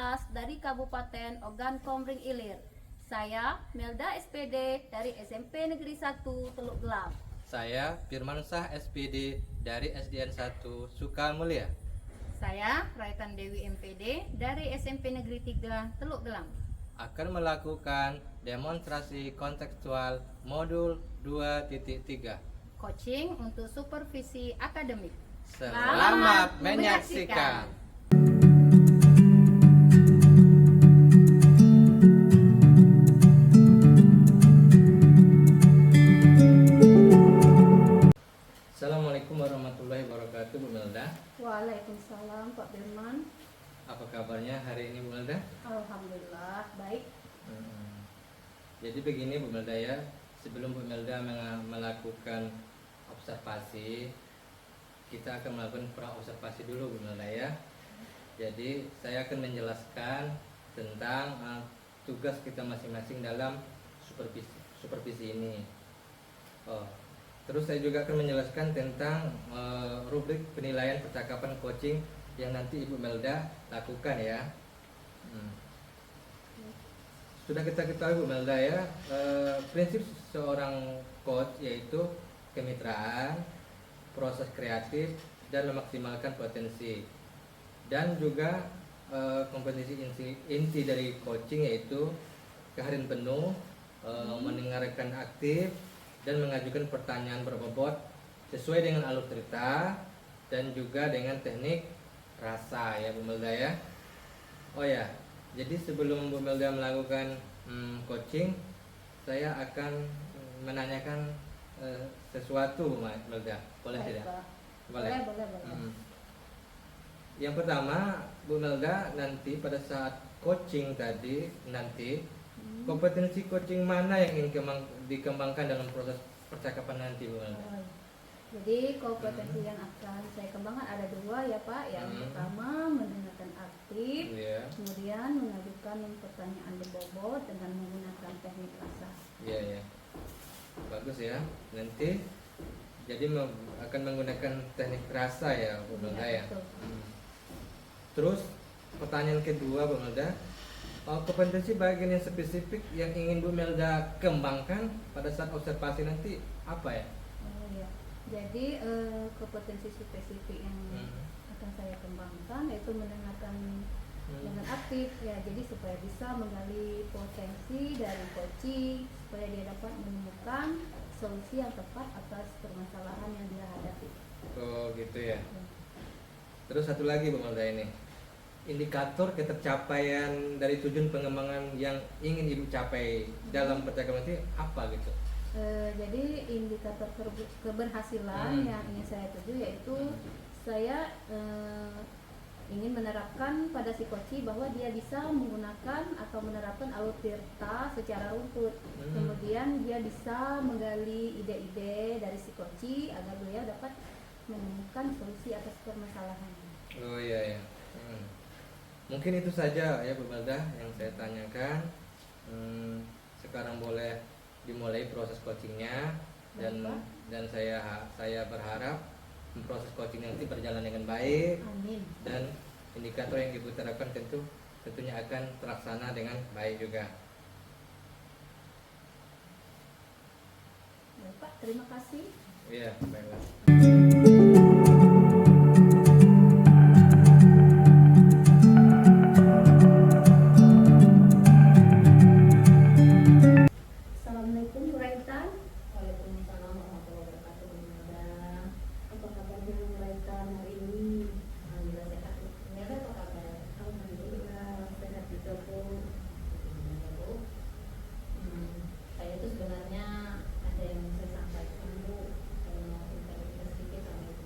kelas dari Kabupaten Ogan Komering Ilir. Saya Melda SPD dari SMP Negeri 1 Teluk Gelam. Saya Firmansyah SPD dari SDN 1 Sukamulia. Saya Raitan Dewi MPD dari SMP Negeri 3 Teluk Gelam. Akan melakukan demonstrasi kontekstual modul 2.3. Coaching untuk supervisi akademik. Selamat menyaksikan. Assalamualaikum warahmatullahi wabarakatuh, Bu Melda. Waalaikumsalam Pak Firman. Apa kabarnya hari ini, Bu Melda? Alhamdulillah baik. Jadi begini, Bu Melda ya, sebelum Bu Melda melakukan observasi, kita akan melakukan pra-observasi dulu, Bu Melda ya. Jadi saya akan menjelaskan tentang tugas kita masing-masing dalam supervisi ini. Terus saya juga akan menjelaskan tentang rubrik penilaian percakapan coaching yang nanti Ibu Melda lakukan ya. Sudah kita ketahui, Bu Melda ya, prinsip seorang coach yaitu kemitraan, proses kreatif, dan memaksimalkan potensi. Dan juga kompetensi inti dari coaching yaitu kehadiran penuh, mendengarkan aktif, dan mengajukan pertanyaan berbobot sesuai dengan alur cerita dan juga dengan teknik rasa ya, Bu Melda ya. Oh ya, jadi sebelum Bu Melda melakukan coaching, saya akan menanyakan sesuatu, Bu Melda. Boleh Baik, tidak? Pak. Boleh. Boleh. Yang pertama, Bu Melda, nanti pada saat coaching tadi nanti kompetensi coaching mana yang ingin dikembangkan dalam proses percakapan nanti, Bu Melda? Jadi kompetensi yang akan saya kembangkan ada dua ya Pak. Yang pertama mendengarkan aktif, kemudian mengajukan pertanyaan berbobot dengan menggunakan teknik rasa. Iya. Bagus ya. Nanti jadi akan menggunakan teknik rasa ya, Bu Melda ya. Terus pertanyaan kedua, Bu Melda, kompetensi bagian yang spesifik yang ingin Bu Melda kembangkan pada saat observasi nanti apa ya? Jadi kompetensi spesifik yang akan saya kembangkan yaitu mendengarkan dengan aktif ya. Jadi supaya bisa menggali potensi dari coaching supaya dia dapat menemukan solusi yang tepat atas permasalahan yang dia hadapi. Oh gitu ya. Terus satu lagi, Bu Melda, ini indikator ketercapaian dari tujuan pengembangan yang ingin Ibu capai dalam percakapan nanti apa gitu? Jadi indikator keberhasilan yang ingin saya tuju yaitu saya ingin menerapkan pada si coach bahwa dia bisa menggunakan atau menerapkan alur cerita secara runtut. Kemudian dia bisa menggali ide-ide dari si coach agar beliau dapat menemukan solusi atas permasalahan. Oh iya. Mungkin itu saja ya, Bu Melda, yang saya tanyakan. Sekarang boleh dimulai proses coachingnya, dan saya berharap proses coaching nanti berjalan dengan baik. Amin. Dan indikator yang Ibu terapkan tentunya akan terlaksana dengan baik juga. Ya, Pak, terima kasih. Iya, baiklah. Assalamualaikum Bu Raitan. Waalaikumsalam warahmatullahi wabarakatuh. Apa kabarnya Bu Raitan hari ini? Alhamdulillah sehat. Ternyata apa kabar? Alhamdulillah sehat juga Bu. Saya itu sebenarnya ada yang saya sampaikan Bu, cerita sedikit sama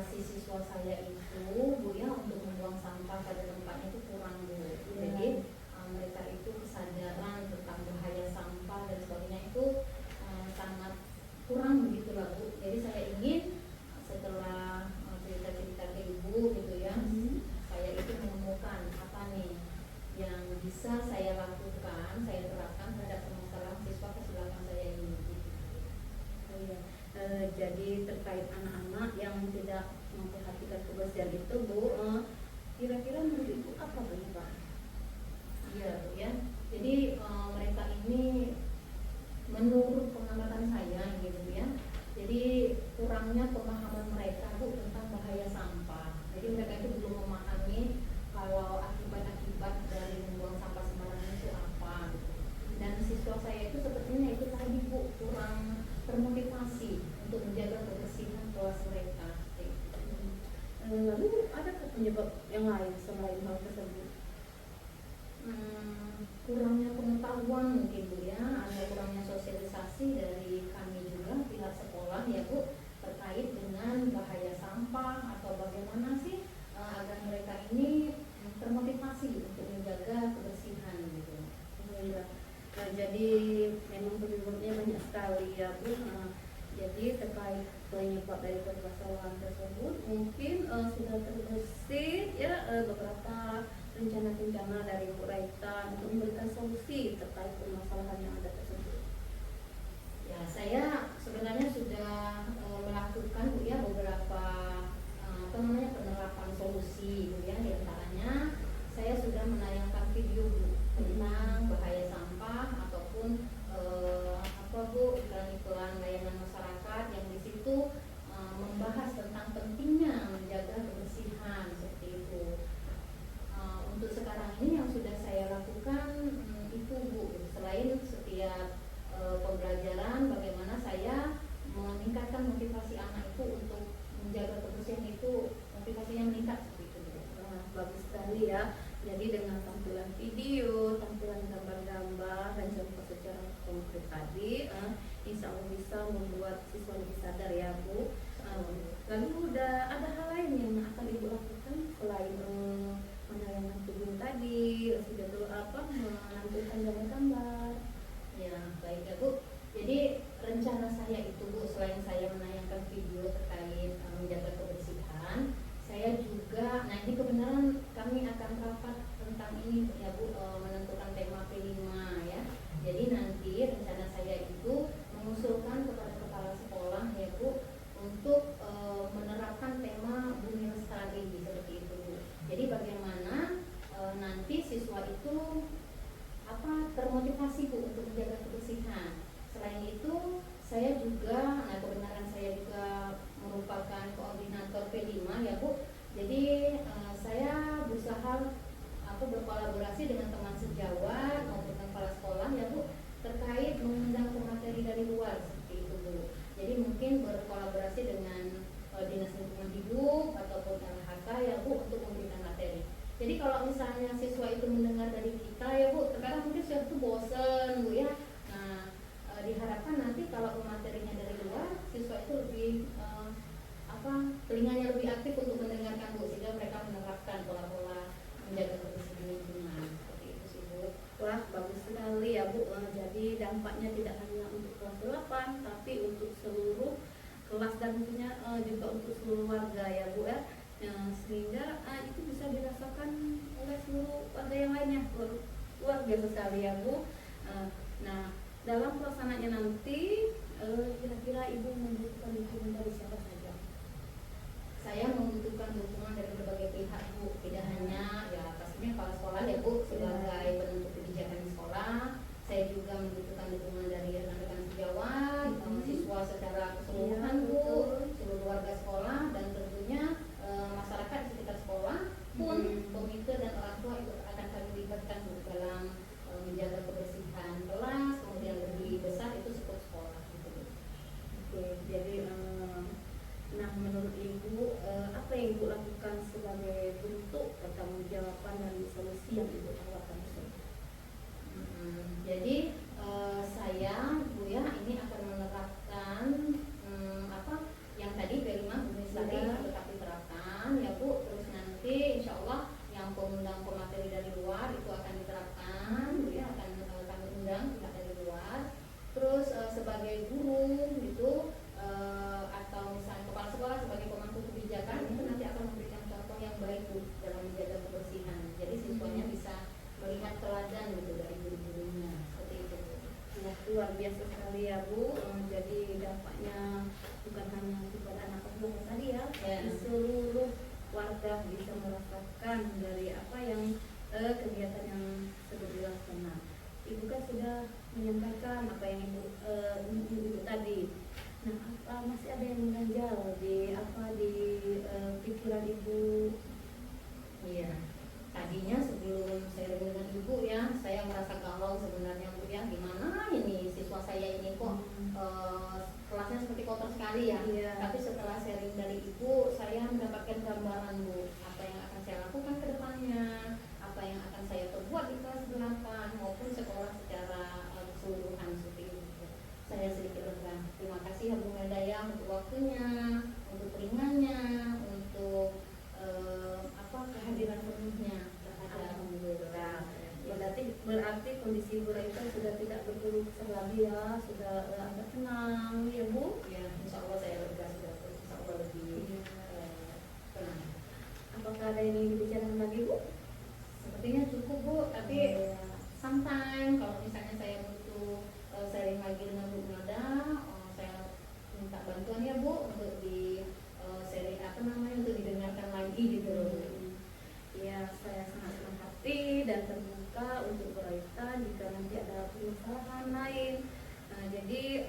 si siswa saya itu Bu ya untuk membuang sampah pada tempatnya itu kurang Bu. Jadi mereka itu kesadaran tentang bahaya sampah dan sebagainya itu sangat kurang begitu lah Bu. Jadi saya ingin setelah cerita-cerita ke Ibu gitu ya, saya itu menemukan apa nih yang bisa saya lakukan, saya terapkan terhadap permasalahan siswa kelas belakang saya ini. Oh iya. Jadi terkait anak-anak yang tidak memperhatikan kebersihan itu Bu, kira-kira menurut Ibu apa penyebab? Iya Bu ya. Jadi mereka ini menurut pengamatan saya gitu ya. Jadi kurangnya pemahaman mereka Bu tentang bahaya sampah. Jadi mereka itu belum memahami kalau akibat-akibat dari membuang sampah sembarangan itu apa gitu. Dan siswa saya itu sepertinya itu tadi Bu kurang termotivasi untuk menjaga kebersihan kelas mereka. Lalu adakah penyebab yang lain selain hal tersebut? Kurangnya pengetahuan mungkin Bu ya, ada kurangnya sosialisasi dari kami juga pihak sekolah ya Bu terkait dengan bahaya sampah atau bagaimana sih agar mereka ini termotivasi untuk menjaga kebersihan gitu. Ya. Jadi memang penyebabnya banyak sekali ya Bu. Jadi terkait penyebab dari permasalahan tersebut mungkin sudah terbesit ya beberapa rencana-rencana dari Bu Raita untuk memberikan solusi terkait permasalahan yang ada tersebut. Ya, saya sebenarnya sudah melakukan Bu ya beberapa penerapan solusi Bu ya, di antaranya saya sudah menayangkan video Bu tentang bahaya sampah ataupun iklan-iklan layanan masyarakat yang di situ membahas tentang pentingnya menjaga kebersihan seperti itu. Untuk sekarang ini yang sudah saya lakukan itu Bu, selain setiap pembelajaran bagaimana saya meningkatkan motivasi anak itu untuk menjaga kebersihan itu, motivasinya meningkat seperti itu Bu. Bagus sekali ya. Jadi dengan tampilan video, tampilan gambar-gambar dan contoh secara konkret tadi, insya Allah bisa membuat siswa lebih sadar ya Bu. Lalu ada hal lain yang akan Ibu lakukan selain menayangkan video tadi, sudah dulu menampilkan gambar-gambar? Ya baik ya Bu. Jadi rencana saya itu Bu, selain saya menayangkan video terkait menjaga kebersihan, saya juga, nah ini kebenaran kami akan rapat tentang ini ya Bu, menentukan tema P5 ya. Jadi nanti rencana saya itu mengusulkan kepada kepala sekolah ya Bu untuk menerapkan tema bumi lestari seperti itu Bu. Jadi bagaimana nanti siswa itu termotivasi Bu untuk menjaga kebersihan. Selain itu saya juga, nah kebenaran saya juga merupakan koordinator P5 ya Bu. Jadi saya berusaha berkolaborasi dengan teman sejawat maupun kepala sekolah ya Bu terkait mengundang pemateri dari luar seperti itu Bu. Jadi mungkin berkolaborasi dengan Dinas Lingkungan Hidup ataupun LHK ya Bu untuk memberikan materi. Jadi kalau misalnya siswa itu mendengar dari kita ya Bu, terkadang mungkin siswa itu bosen Bu ya. Nah diharapkan nanti kalau materinya dari luar, siswa itu lebih telinganya lebih aktif untuk mendengarkan Bu, sehingga mereka menerapkan pola-pola menjaga kebersihan lingkungan seperti itu sih Bu. Wah, bagus sekali ya Bu. Jadi dampaknya tidak hanya untuk kelas 8 tapi untuk seluruh kelas dan tentunya juga untuk seluruh warga ya Bu ya. Sehingga itu bisa dirasakan oleh seluruh warga yang lainnya. Luar biasa sekali ya Bu. Nah, dalam pelaksanaannya nanti kira-kira Ibu membutuhkan dukungan dari siapa saja? Saya membutuhkan dukungan dari berbagai pihak Bu, tidak hanya ya pastinya kepala sekolah ya Bu sebagai penentu kebijakan di sekolah. Saya juga membutuhkan dukungan dari rekan-rekan sejawat, siswa secara keseluruhan Bu, seluruh warga sekolah, dan tentunya masyarakat di sekitar sekolah pun komite dan orang tua itu akan kami libatkan Bu dalam menjaga kebersihan kelas, kemudian lebih besar itu sekolah gitu Bu. Oke, jadi nah menurut Ibu apa yang Ibu lakukan sebagai bentuk pertanggungjawaban dan solusi yang Ibu tawarkan tersebut? Jadi saya Bu ya ini akan menerapkan yang tadi P5 bumi lestari, tetapi mendengarkan dari apa yang kegiatan yang sedang dilaksanakan. Ibu kan sudah menyampaikan apa yang ibu tadi. Nah, masih ada yang mengganjal di pikiran ibu? Iya, tadinya sebelum saya dengan ibu ya, saya merasa galau sebenarnya Bu ya, gimana ini siswa saya ini kok kelasnya seperti kotor sekali ya. Iya. Tapi setelah sharing dari ibu, saya mendapatkan gambaran Bu, apa yang akan saya lakukan ke depannya, apa yang akan saya perbuat di kelas 8 maupun sekolah secara keseluruhan seperti itu. Saya sedikit lega. Terima kasih ya Bu Melda ya untuk waktunya, untuk telingannya, untuk kehadiran penuhnya terhadap. Alhamdulillah. Berarti kondisi ibu Raita sudah tidak berkeluh kesah lagi ya, sudah agak tenang ya Bu. Ya, insya Allah saya lega sudah, insya Allah lebih tenang. Apakah ada yang ingin dibicarakan lagi Bu? Sepertinya cukup Bu, tapi sometime kalau misalnya saya butuh sharing lagi dengan Bu Melda, saya minta bantuan ya Bu untuk di sharing untuk didengarkan lagi gitu loh Bu. Ya, saya sangat senang hati dan terbuka untuk berkaitan jika nanti ada permasalahan lain. Nah, jadi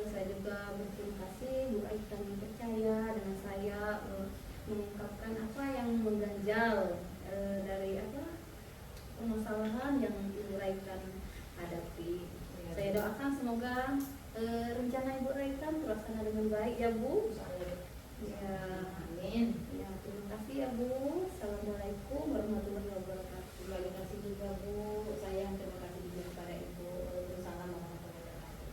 saya juga berterima kasih Bu Aita yang percaya dengan saya mengungkapkan apa yang mengganjal dari permasalahan yang Ibu Raitan hadapi. Saya doakan semoga rencana Ibu Raitan terlaksana dengan baik ya Bu. Insya Allah. Ya, Amin. ya, terima kasih ya Bu. Assalamualaikum warahmatullahi wabarakatuh. Terima kasih juga Bu, saya terima kasih juga kepada Ibu. Waalaikumsalam warahmatullahi wabarakatuh.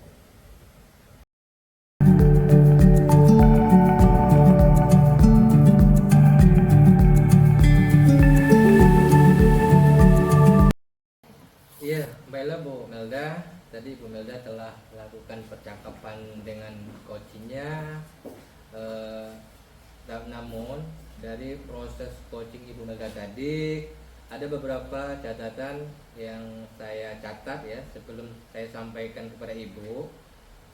Iya, baiklah Bu Melda. Tadi Bu Melda telah melakukan percakapan dengan coachingnya. Namun dari proses coaching Ibu Melda tadi ada beberapa catatan yang saya catat ya sebelum saya sampaikan kepada Ibu.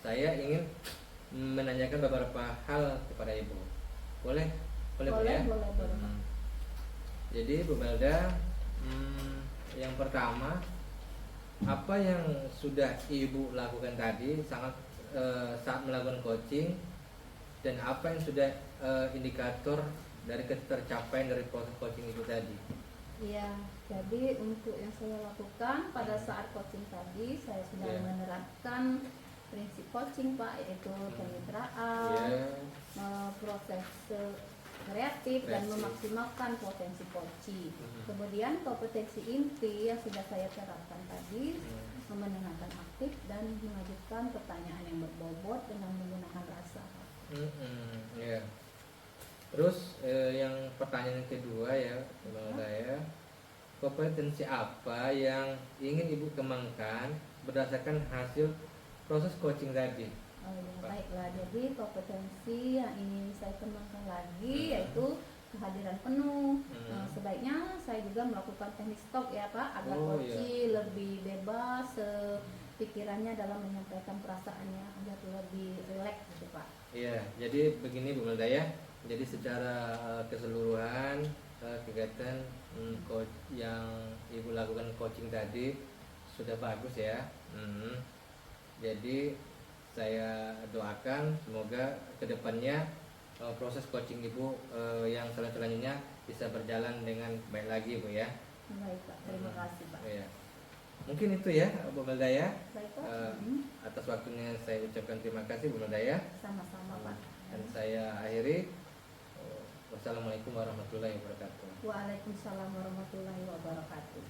Saya ingin menanyakan beberapa hal kepada Ibu. Boleh? Boleh, Bu ya? Boleh. Jadi Bu Melda, yang pertama, apa yang sudah Ibu lakukan tadi saat melakukan coaching, dan apa yang sudah indikator dari ketercapaian dari proses coaching Ibu tadi? Iya, jadi untuk yang saya lakukan pada saat coaching tadi, saya sudah menerapkan prinsip coaching Pak, yaitu kemitraan, proses kreatif dan memaksimalkan potensi coaching. Kemudian kompetensi inti yang sudah saya terapkan tadi, mendengarkan aktif dan mengajukan pertanyaan yang berbobot dengan menggunakan rasa. Terus yang pertanyaan kedua ya, saya, kompetensi apa yang ingin Ibu kembangkan berdasarkan hasil proses coaching tadi? Oh ya, baiklah. Jadi kompetensi yang ingin saya kembangkan lagi yaitu kehadiran penuh. Sebaiknya saya juga melakukan teknik stop ya Pak, agar coach lebih bebas pikirannya dalam menyampaikan perasaannya, agar lebih rileks gitu Pak. Iya, jadi begini Bu Melda ya. Jadi secara keseluruhan kegiatan yang Ibu lakukan coaching tadi sudah bagus ya. Jadi saya doakan semoga kedepannya proses coaching Ibu yang selanjutnya bisa berjalan dengan baik lagi Bu ya. Baik Pak, terima kasih Pak. Iya. Mungkin itu ya Bu Melda ya. Baik Pak. Atas waktunya saya ucapkan terima kasih Bu Melda ya. Sama-sama Pak. Dan saya akhiri. Wassalamualaikum warahmatullahi wabarakatuh. Waalaikumsalam warahmatullahi wabarakatuh.